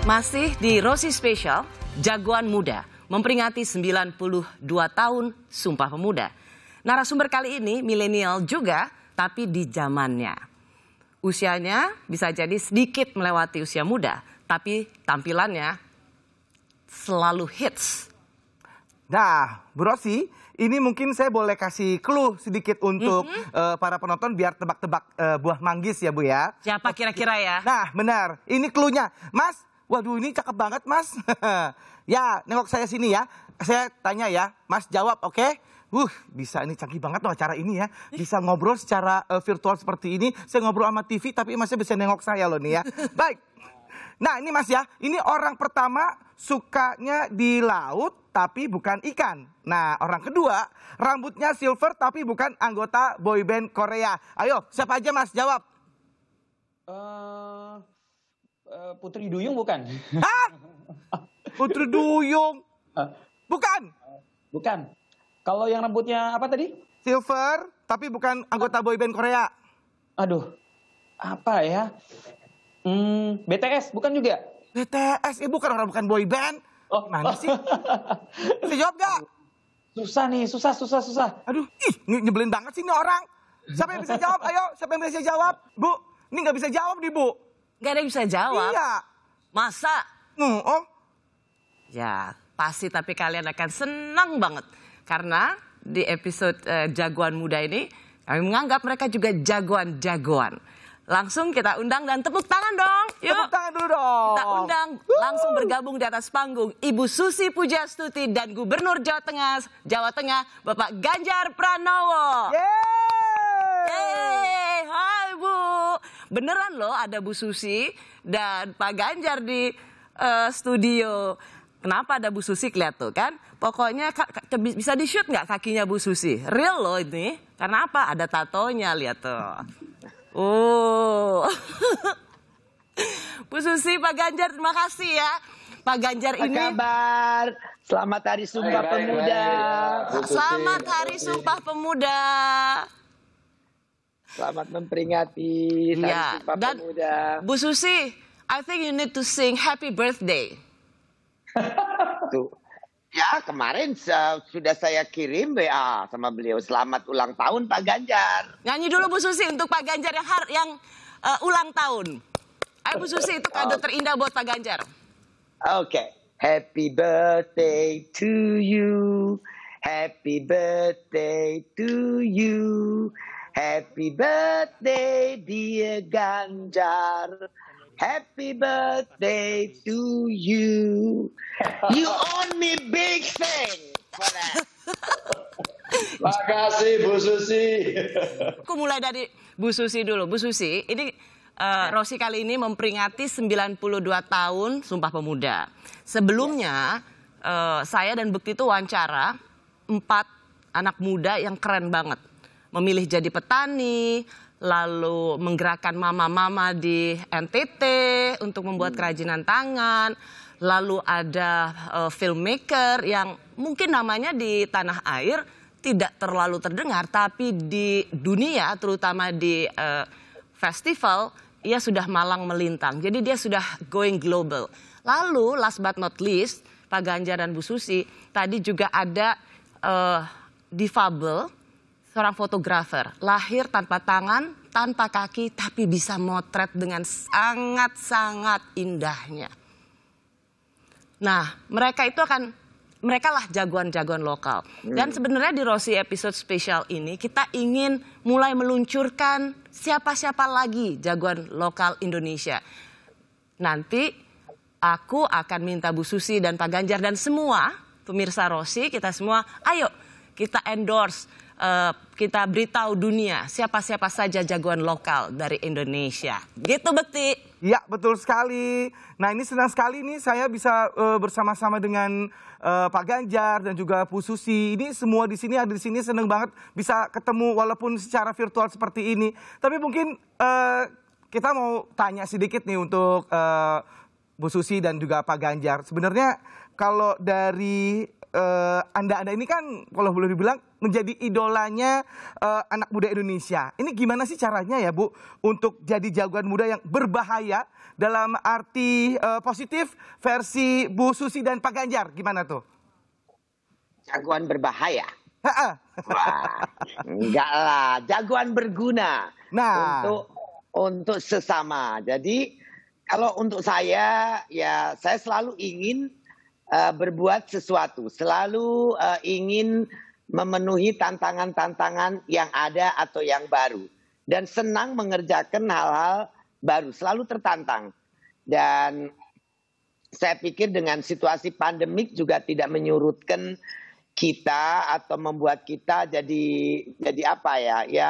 Masih di Rosi Spesial, Jagoan Muda memperingati 92 tahun Sumpah Pemuda. Narasumber kali ini milenial juga, tapi di zamannya. Usianya bisa jadi sedikit melewati usia muda, tapi tampilannya selalu hits. Nah, Bu Rosi, ini mungkin saya boleh kasih clue sedikit untuk para penonton biar tebak-tebak buah manggis ya Bu ya. Siapa kira-kira ya? Nah, benar. Ini clue-nya. Mas, waduh ini cakep banget Mas. Ya, nengok saya sini ya. Saya tanya ya, Mas jawab, oke? Bisa ini canggih banget loh acara ini ya. Bisa ngobrol secara virtual seperti ini. Saya ngobrol sama TV tapi Masnya bisa nengok saya loh nih ya. Baik. Nah ini Mas ya, ini orang pertama sukanya di laut tapi bukan ikan. Nah orang kedua rambutnya silver tapi bukan anggota boyband Korea. Ayo siapa aja Mas jawab. Putri Duyung bukan? Hah? Putri Duyung? Bukan. Bukan. Kalau yang rambutnya apa tadi? Silver tapi bukan anggota boyband Korea. Aduh, apa ya? BTS bukan juga? BTS, bukan orang bukan boyband. Oh, mana sih? Bisa jawab gak? Susah nih, susah. Aduh, nyebelin banget sih ini orang. Siapa yang bisa jawab? Ayo, siapa yang bisa jawab? Bu, ini nggak bisa jawab nih Bu. Gak ada yang bisa jawab. Iya. Masa? Oh. Ya, pasti tapi kalian akan senang banget. Karena di episode Jagoan Muda ini, kami menganggap mereka juga jagoan-jagoan. Langsung kita undang dan tepuk tangan dong. Yuk. Tepuk tangan dulu dong. Kita undang langsung bergabung di atas panggung Ibu Susi Pujastuti dan Gubernur Jawa Tengah, Bapak Ganjar Pranowo. Yeay. Hai Bu. Beneran loh ada Bu Susi dan Pak Ganjar di studio. Kenapa ada Bu Susi lihat tuh kan? Pokoknya bisa di-shoot nggak kakinya Bu Susi? Real loh ini. Karena apa? Ada tatonya, lihat tuh. Oh. Bu Susi, Pak Ganjar, terima kasih ya. Pak Ganjar ini. Apa kabar? Selamat Hari Sumpah Pemuda. Selamat Hari Sumpah Pemuda. Selamat memperingati Hari Sumpah Pemuda. Bu Susi, I think you need to sing Happy Birthday. Tuh. Ya kemarin sudah saya kirim WA sama beliau. Selamat ulang tahun Pak Ganjar. Nyanyi dulu Bu Susi untuk Pak Ganjar yang ulang tahun. Ayo Bu Susi, itu kado terindah buat Pak Ganjar. Oke. Happy birthday to you. Happy birthday to you. Happy birthday dear Ganjar. Happy birthday to you. You owe me big thing for that. Makasih Bu Susi. Aku mulai dari Bu Susi dulu. Bu Susi, ini Rosi kali ini memperingati 92 tahun Sumpah Pemuda. Sebelumnya saya dan Bekti itu wawancara 4 anak muda yang keren banget. Memilih jadi petani, lalu menggerakkan mama-mama di NTT untuk membuat kerajinan tangan. Lalu ada filmmaker yang mungkin namanya di tanah air tidak terlalu terdengar, tapi di dunia terutama di festival ia sudah malang melintang. Jadi dia sudah going global. Lalu last but not least, Pak Ganjar dan Bu Susi, tadi juga ada difabel, seorang fotografer, lahir tanpa tangan, tanpa kaki, tapi bisa motret dengan sangat-sangat indahnya. Nah, mereka lah jagoan-jagoan lokal. Dan sebenarnya di Rosi episode spesial ini kita ingin mulai meluncurkan siapa-siapa lagi jagoan lokal Indonesia. Nanti aku akan minta Bu Susi dan Pak Ganjar dan semua pemirsa Rosi, kita semua, ayo kita endorse, kita beritahu dunia siapa-siapa saja jagoan lokal dari Indonesia. Gitu Bekti. Ya betul sekali. Nah ini senang sekali nih saya bisa bersama-sama dengan Pak Ganjar dan juga Bu Susi. Ini semua di sini ada di sini, senang banget bisa ketemu walaupun secara virtual seperti ini. Tapi mungkin kita mau tanya sedikit nih untuk Bu Susi dan juga Pak Ganjar. Sebenarnya kalau dari Anda ini kan kalau boleh dibilang menjadi idolanya anak muda Indonesia. Ini gimana sih caranya ya Bu untuk jadi jagoan muda yang berbahaya dalam arti positif versi Bu Susi dan Pak Ganjar? Gimana tuh? Jagoan berbahaya. Wah, enggak lah, jagoan berguna. Nah, untuk sesama. Jadi kalau untuk saya, ya saya selalu ingin berbuat sesuatu, selalu ingin memenuhi tantangan-tantangan yang ada atau yang baru, dan senang mengerjakan hal-hal baru, selalu tertantang. Dan saya pikir dengan situasi pandemik juga tidak menyurutkan kita atau membuat kita jadi apa ya? Ya,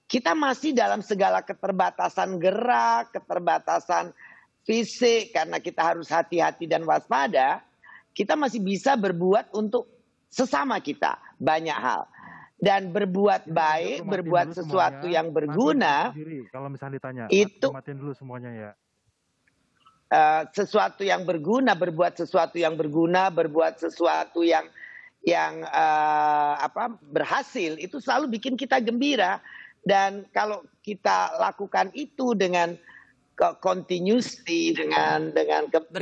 kita masih dalam segala keterbatasan gerak, keterbatasan fisik karena kita harus hati-hati dan waspada. Kita masih bisa berbuat untuk sesama kita banyak hal, dan berbuat baik, berbuat sesuatu yang berguna. Kalau misalnya ditanya, itu matiin dulu semuanya ya. Sesuatu yang berguna, berbuat sesuatu yang berguna, berbuat sesuatu yang berhasil, itu selalu bikin kita gembira. Dan kalau kita lakukan itu dengan continuously, dengan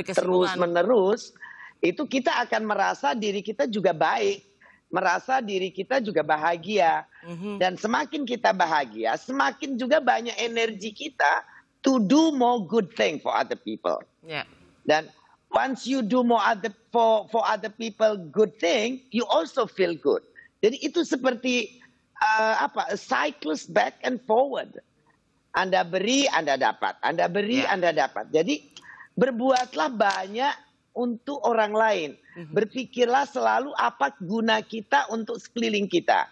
terus menerus, itu kita akan merasa diri kita juga baik, merasa diri kita juga bahagia. Dan semakin kita bahagia, semakin juga banyak energi kita to do more good thing for other people. Dan once you do more for other people good thing, you also feel good. Jadi itu seperti a cyclist back and forward. Anda beri, Anda dapat. Anda beri, Anda dapat. Jadi berbuatlah banyak untuk orang lain. Berpikirlah selalu apa guna kita untuk sekeliling kita.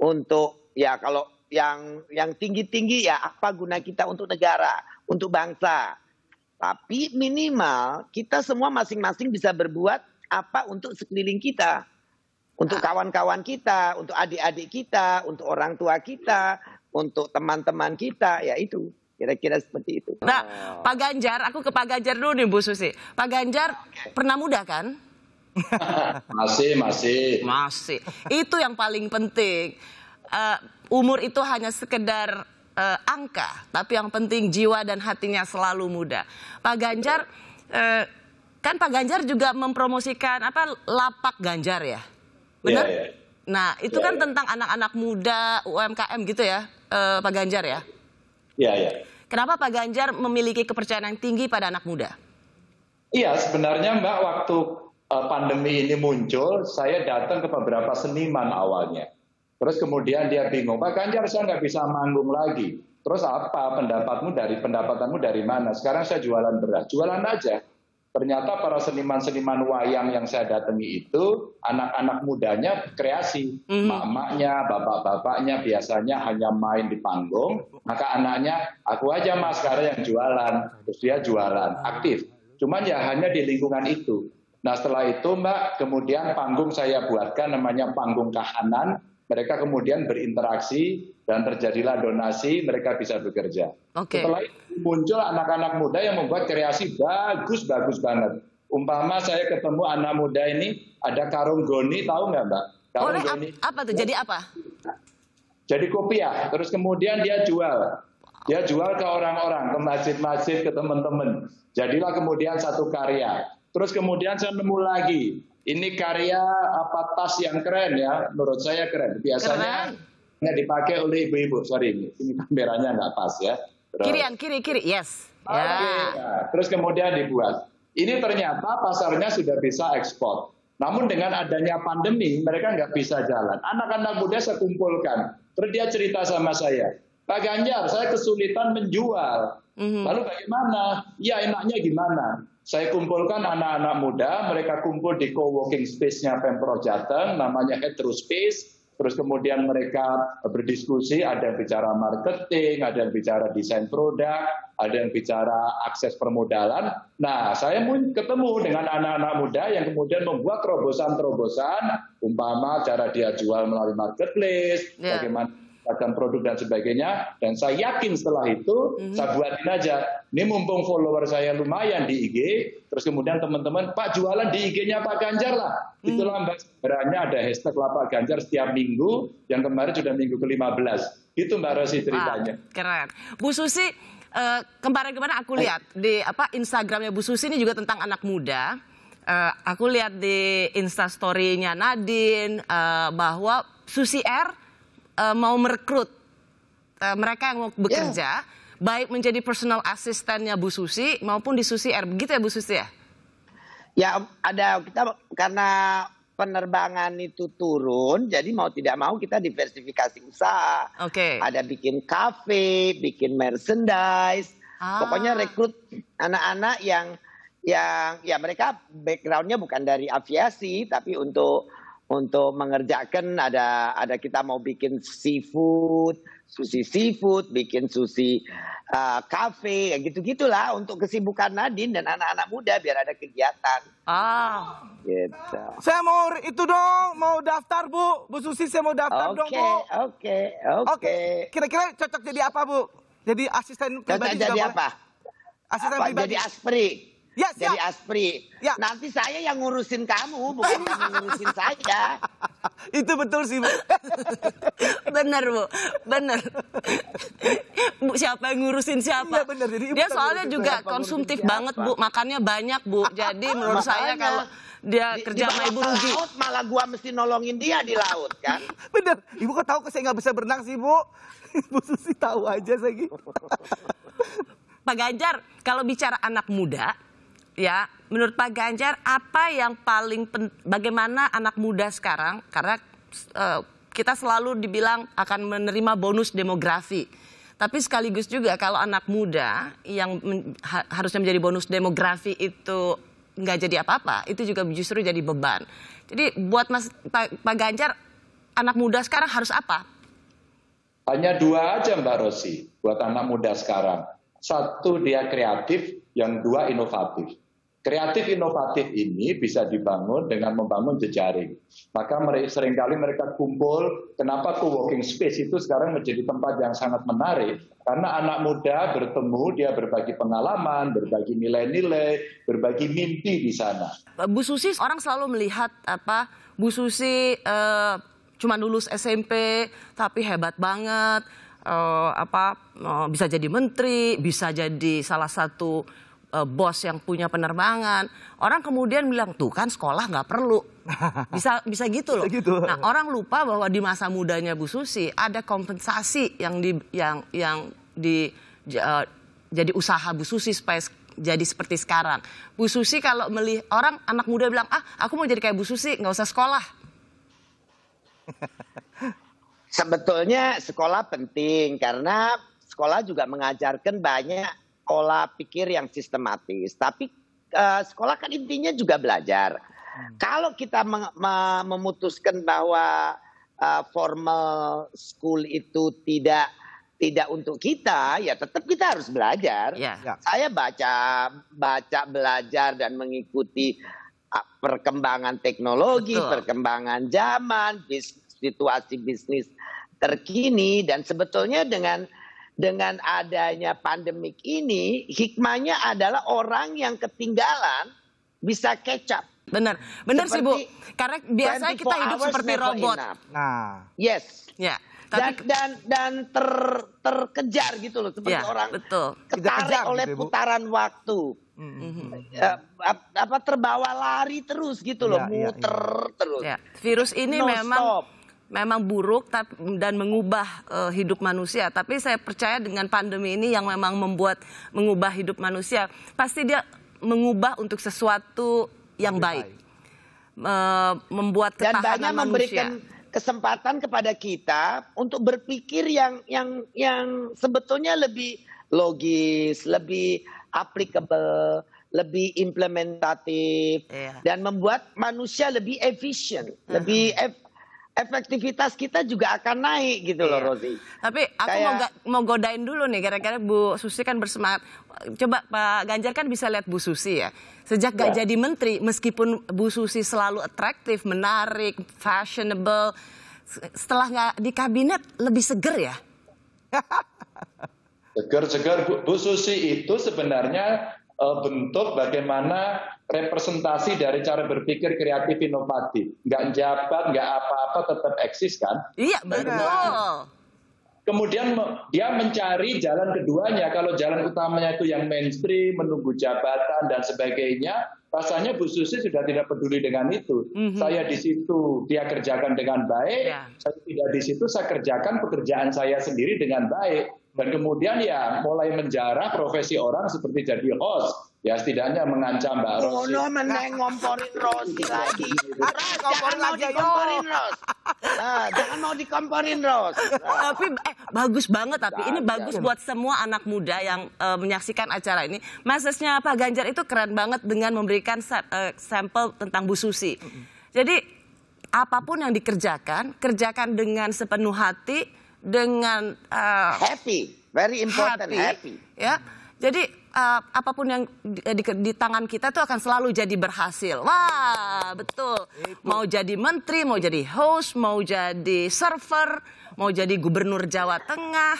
Untuk ya kalau yang tinggi-tinggi ya apa guna kita untuk negara, untuk bangsa. Tapi minimal kita semua masing-masing bisa berbuat apa untuk sekeliling kita. Untuk kawan-kawan kita, untuk adik-adik kita, untuk orang tua kita, untuk teman-teman kita, ya itu. Kira-kira seperti itu. Nah, Pak Ganjar, aku ke Pak Ganjar dulu nih Bu Susi. Pak Ganjar pernah muda kan? Masih. Itu yang paling penting. Umur itu hanya sekedar angka, tapi yang penting jiwa dan hatinya selalu muda. Pak Ganjar, kan Pak Ganjar juga mempromosikan lapak Ganjar ya, benar? Ya. Nah itu kan tentang anak-anak muda, UMKM gitu ya, Pak Ganjar ya? Iya. Kenapa Pak Ganjar memiliki kepercayaan yang tinggi pada anak muda? Iya, sebenarnya Mbak, waktu pandemi ini muncul, saya datang ke beberapa seniman awalnya. Terus kemudian dia bingung, Pak Ganjar saya nggak bisa manggung lagi. Terus apa pendapatanmu dari mana? Sekarang saya jualan beras, jualan aja. Ternyata para seniman-seniman wayang yang saya datangi itu anak-anak mudanya kreasi, mak-maknya, bapak-bapaknya biasanya hanya main di panggung, maka anaknya aku aja Mas sekarang yang jualan, terus dia jualan aktif. Cuman ya hanya di lingkungan itu. Nah setelah itu Mbak, kemudian panggung saya buatkan namanya Panggung Kahanan. Mereka kemudian berinteraksi dan terjadilah donasi, mereka bisa bekerja. Setelah itu muncul anak-anak muda yang membuat kreasi bagus banget. Umpama saya ketemu anak muda ini, ada karung goni, tahu nggak Mbak? Karung goni. Apa tuh? Jadi apa? Jadi kopiah, terus kemudian dia jual. Dia jual ke orang-orang, ke masjid-masjid, ke teman-teman. Jadilah kemudian satu karya. Terus kemudian saya nemu lagi. Ini karya tas yang keren ya, menurut saya keren. Biasanya nggak dipakai oleh ibu-ibu. Sorry, ini kameranya nggak pas ya. Kiri, yes. Nah, terus kemudian dibuat. Ini ternyata pasarnya sudah bisa ekspor. Namun dengan adanya pandemi, mereka nggak bisa jalan. Anak-anak muda saya kumpulkan. Terus dia cerita sama saya, Pak Ganjar, saya kesulitan menjual. Lalu bagaimana? Ya enaknya gimana? Saya kumpulkan anak-anak muda, mereka kumpul di co-working space-nya Pemprov Jateng, namanya Hetero Space. Terus kemudian mereka berdiskusi, ada yang bicara marketing, ada yang bicara desain produk, ada yang bicara akses permodalan. Nah, saya ketemu dengan anak-anak muda yang kemudian membuat terobosan-terobosan, umpama cara dia jual melalui marketplace, bagaimana menciptakan produk dan sebagainya. Dan saya yakin setelah itu, saya buatin aja. Ini mumpung follower saya lumayan di IG, terus kemudian teman-teman, Pak jualan di IG-nya Pak Ganjar lah. Itulah Mbak, sebenarnya ada hashtag lah Pak Ganjar setiap minggu, yang kemarin sudah minggu ke-15. Itu Mbak Rosi ceritanya. Keren. Bu Susi, kemarin-kemarin aku lihat di Instagramnya Bu Susi ini juga tentang anak muda. Aku lihat di Instastory-nya Nadine bahwa Susi Air mau merekrut mereka yang mau bekerja, baik menjadi personal asistennya Bu Susi maupun di Susi Air. Begitu ya Bu Susi ya? Ya ada, kita karena penerbangan itu turun, jadi mau tidak mau kita diversifikasi usaha. Ada bikin kafe, bikin merchandise, pokoknya rekrut anak-anak yang ya mereka backgroundnya bukan dari aviasi, tapi untuk mengerjakan ada kita mau bikin seafood, sushi seafood, bikin sushi cafe, gitu-gitulah untuk kesibukan Nadine dan anak-anak muda biar ada kegiatan. Gitu. Saya mau itu dong, mau daftar Bu Susi, saya mau daftar dong Bu. Oke. Kira-kira cocok jadi apa Bu? Jadi asisten pribadi jadi juga apa? Asisten pribadi. Jadi aspri. Ya, jadi aspri. Ya. Nanti saya yang ngurusin kamu, bukan kamu ngurusin saya. Itu betul sih Bu. Bener Bu, bener. Bu, siapa yang ngurusin siapa? Iya, bener. Jadi, dia soalnya juga konsumtif banget Bu, makannya banyak Bu. Jadi menurut saya kalau dia kerja sama Ibu rugi. Laut malah gua mesti nolongin dia di laut kan. Bener. Ibu kok tahu saya nggak bisa berenang sih Bu? Bu Susi tahu aja saya gitu. Pak Ganjar, kalau bicara anak muda, ya, menurut Pak Ganjar apa yang paling bagaimana anak muda sekarang, karena kita selalu dibilang akan menerima bonus demografi. Tapi sekaligus juga kalau anak muda yang harusnya menjadi bonus demografi itu nggak jadi apa-apa, itu juga justru jadi beban. Jadi buat Pak Ganjar, anak muda sekarang harus apa? Hanya dua aja Mbak Rosi buat anak muda sekarang. Satu, dia kreatif, yang dua inovatif. Kreatif inovatif ini bisa dibangun dengan membangun jejaring. Maka seringkali mereka kumpul. Kenapa co-working space itu sekarang menjadi tempat yang sangat menarik? Karena anak muda bertemu, dia berbagi pengalaman, berbagi nilai-nilai, berbagi mimpi di sana. Bu Susi, orang selalu melihat Bu Susi cuma lulus SMP tapi hebat banget, bisa jadi menteri, bisa jadi salah satu bos yang punya penerbangan. Orang kemudian bilang, tuh kan sekolah nggak perlu. Bisa gitu loh. Nah, orang lupa bahwa di masa mudanya Bu Susi ada kompensasi yang jadi usaha Bu Susi supaya jadi seperti sekarang. Bu Susi kalau melihat orang anak muda bilang, aku mau jadi kayak Bu Susi, nggak usah sekolah. Sebetulnya sekolah penting karena sekolah juga mengajarkan banyak pola pikir yang sistematis. Tapi sekolah kan intinya juga belajar. Kalau kita memutuskan bahwa formal school itu tidak untuk kita, ya tetap kita harus belajar. Saya baca, belajar dan mengikuti perkembangan teknologi, perkembangan zaman, situasi bisnis terkini, dan sebetulnya dengan adanya pandemik ini, hikmahnya adalah orang yang ketinggalan bisa catch up. Benar sih Bu. Karena biasanya kita hidup seperti robot. Yes. Ya. Dan terkejar gitu loh, seperti orang ketarik oleh putaran waktu. Terbawa lari terus gitu loh, muter terus. Virus ini memang buruk dan mengubah hidup manusia. Tapi saya percaya dengan pandemi ini yang memang mengubah hidup manusia, pasti dia mengubah untuk sesuatu yang baik, membuat ketahanan dan banyak manusia. Memberikan kesempatan kepada kita untuk berpikir yang sebetulnya lebih logis, lebih applicable, lebih implementatif, dan membuat manusia lebih efisien, lebih efektivitas kita juga akan naik gitu loh, Rosi. Tapi aku mau godain dulu nih, kira-kira Bu Susi kan bersemangat. Coba Pak Ganjar kan bisa lihat Bu Susi ya. Sejak gak jadi menteri, meskipun Bu Susi selalu atraktif, menarik, fashionable, setelah nggak di kabinet lebih seger ya? Segar-segar Bu Susi itu sebenarnya bentuk bagaimana representasi dari cara berpikir kreatif inovatif. Nggak jabat, nggak apa-apa, tetap eksis kan? Iya, betul. Kemudian dia mencari jalan keduanya. Kalau jalan utamanya itu yang mainstream, menunggu jabatan dan sebagainya, rasanya Bu Susi sudah tidak peduli dengan itu. Saya di situ, dia kerjakan dengan baik. Saya tidak di situ, saya kerjakan pekerjaan saya sendiri dengan baik. Dan kemudian ya mulai menjarah profesi orang seperti jadi host. Ya setidaknya mengancam Mbak Rosi. Ono meneng ngomporin Rosi lagi. Jangan mau dikomporin Ros. Jangan mau dikomporin Ros. Tapi bagus banget, tapi ini bagus buat semua anak muda yang menyaksikan acara ini. Message-nya Pak Ganjar itu keren banget dengan memberikan sampel tentang Bu Susi. Jadi apapun yang dikerjakan, kerjakan dengan sepenuh hati, dengan happy, very important, happy. Ya, jadi apapun yang di tangan kita tuh akan selalu jadi berhasil. Wah, betul. Mau jadi menteri, mau jadi host, mau jadi server, mau jadi gubernur Jawa Tengah.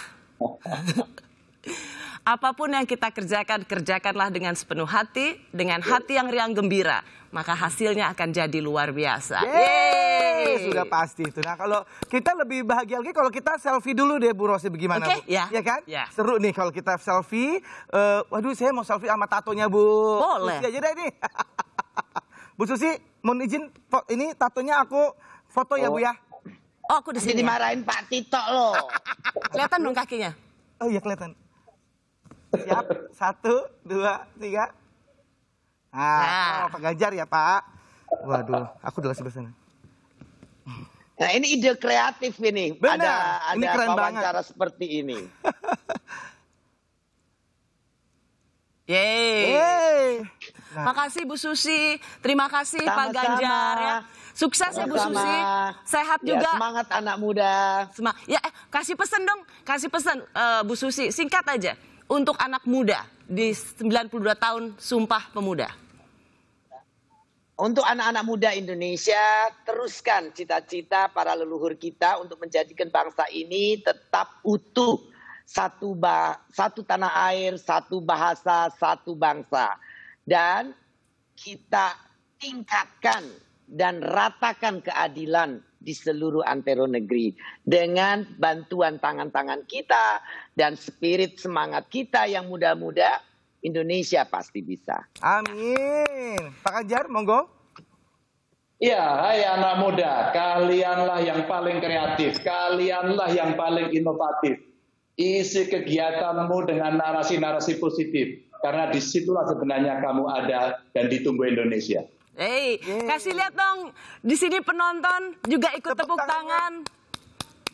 Apapun yang kita kerjakan, kerjakanlah dengan sepenuh hati, dengan hati yang riang gembira. Maka hasilnya akan jadi luar biasa. Yeay, sudah pasti itu. Nah, kalau kita lebih bahagia lagi kalau kita selfie dulu deh Bu Rosi, bagaimana Bu? Ya. Ya kan? Ya. Seru nih kalau kita selfie. Waduh, saya mau selfie sama tatonya Bu. Boleh. Susi aja deh nih. Bu Susi, mohon izin ini tatonya aku foto ya Bu ya. Oh, aku di sini. Dimarahin Pak Tito loh. Kelihatan dong kakinya. Oh iya kelihatan. Siap, 1, 2, 3. Nah, Pak Ganjar ya Pak. Waduh, aku udah sebelah sana. Nah ini ide kreatif ini. Benar, Ada ini keren wawancara banget. seperti ini. Yeay. Makasih Bu Susi, terima kasih Pak Ganjar ya. Sukses ya Bu Susi, sehat ya, juga. Semangat anak muda. Ya, kasih pesan dong, kasih pesan Bu Susi, singkat aja. Untuk anak muda di 92 tahun Sumpah Pemuda. Untuk anak-anak muda Indonesia, teruskan cita-cita para leluhur kita untuk menjadikan bangsa ini tetap utuh. Satu tanah air, satu bahasa, satu bangsa. Dan kita tingkatkan dan ratakan keadilan di seluruh antero negeri. Dengan bantuan tangan-tangan kita dan spirit semangat kita yang muda-muda, Indonesia pasti bisa. Amin. Pak Ganjar, monggo. Ya, hai anak muda, kalianlah yang paling kreatif, kalianlah yang paling inovatif. Isi kegiatanmu dengan narasi-narasi positif, karena disitulah sebenarnya kamu ada dan ditunggu Indonesia. Kasih lihat dong, di sini penonton juga ikut tepuk tangan.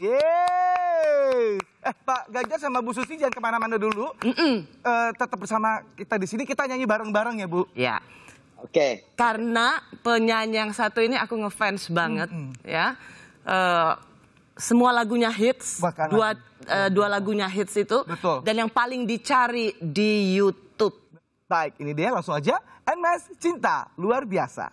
Yeay. Pak Ganjar sama Bu Susi jangan kemana-mana dulu. Tetap bersama kita di sini, kita nyanyi bareng-bareng ya Bu. Ya. Oke. Karena penyanyi yang satu ini aku ngefans banget, ya. Semua lagunya hits, dua lagunya hits itu. Betul. Dan yang paling dicari di YouTube. Baik, ini dia langsung aja. MS Cinta Luar Biasa.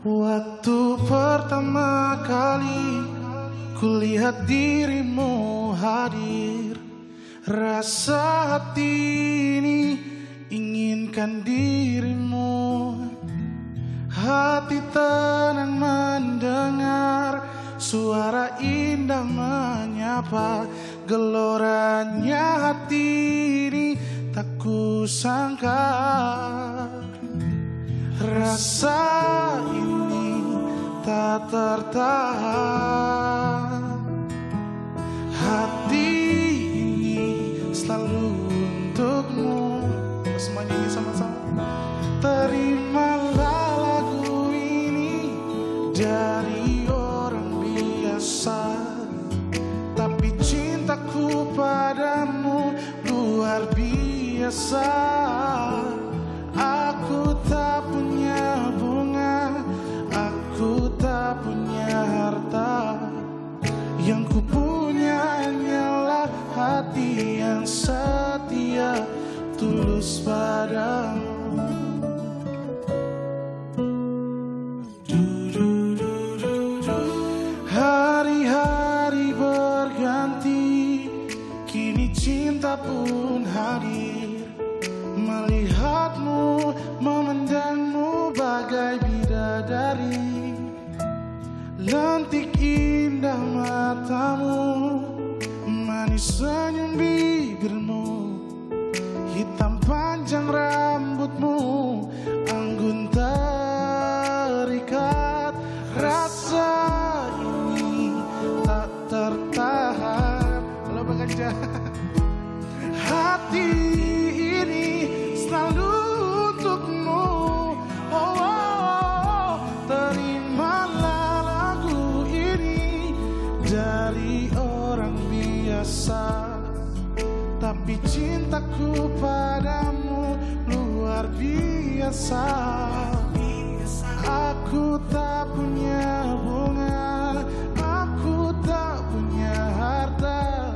Waktu pertama kali kulihat dirimu hadir, rasa hati ini inginkan dirimu. Hati tenang mendengar suara indah menyapa, geloranya hati ini tak kusangka. Rasa ini tak tertahan, hati ini selalu untukmu. Semuanya ini sama-sama. Terimalah lagu ini dari orang biasa, tapi cintaku padamu luar biasa. Aku tak punya bunga, aku tak punya tulus padamu. Hari-hari berganti, kini cinta pun hadir. Melihatmu, memandangmu bagai bidadari. Lentik indah matamu, manis senyum bibirmu, hitam panjang rambutmu, anggun terikat. Rasa ini tak tertahan. Halo Bang Ganja. Hati ini selalu untukmu. Oh, oh, oh. Terimalah lagu ini dari orang biasa, tapi cintaku padamu luar biasa. Aku tak punya bunga, aku tak punya harta,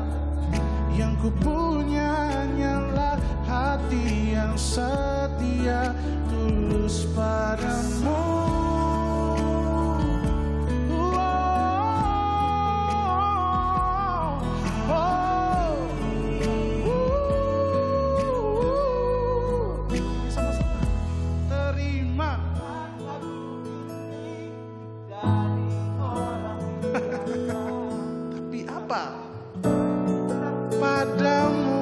yang ku punya hanyalah hati yang setia, tulus padamu. Tapi apa? Padamu.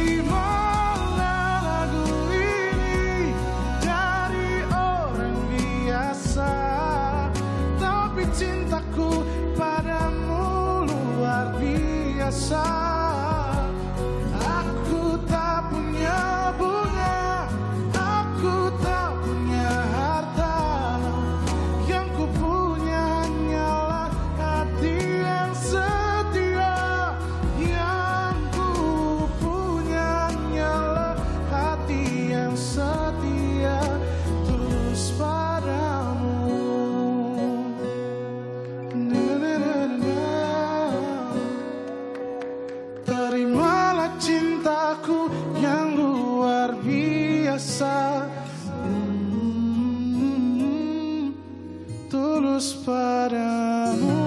Terimalah lagu ini dari orang biasa, tapi cintaku padamu luar biasa. Aku tak punya bunga, aku tak punya harta, yang ku punya hanyalah hati yang setia, yang ku punya hanyalah hati yang setia, tulus padamu. Terimalah cintaku yang luar biasa, tulus padamu.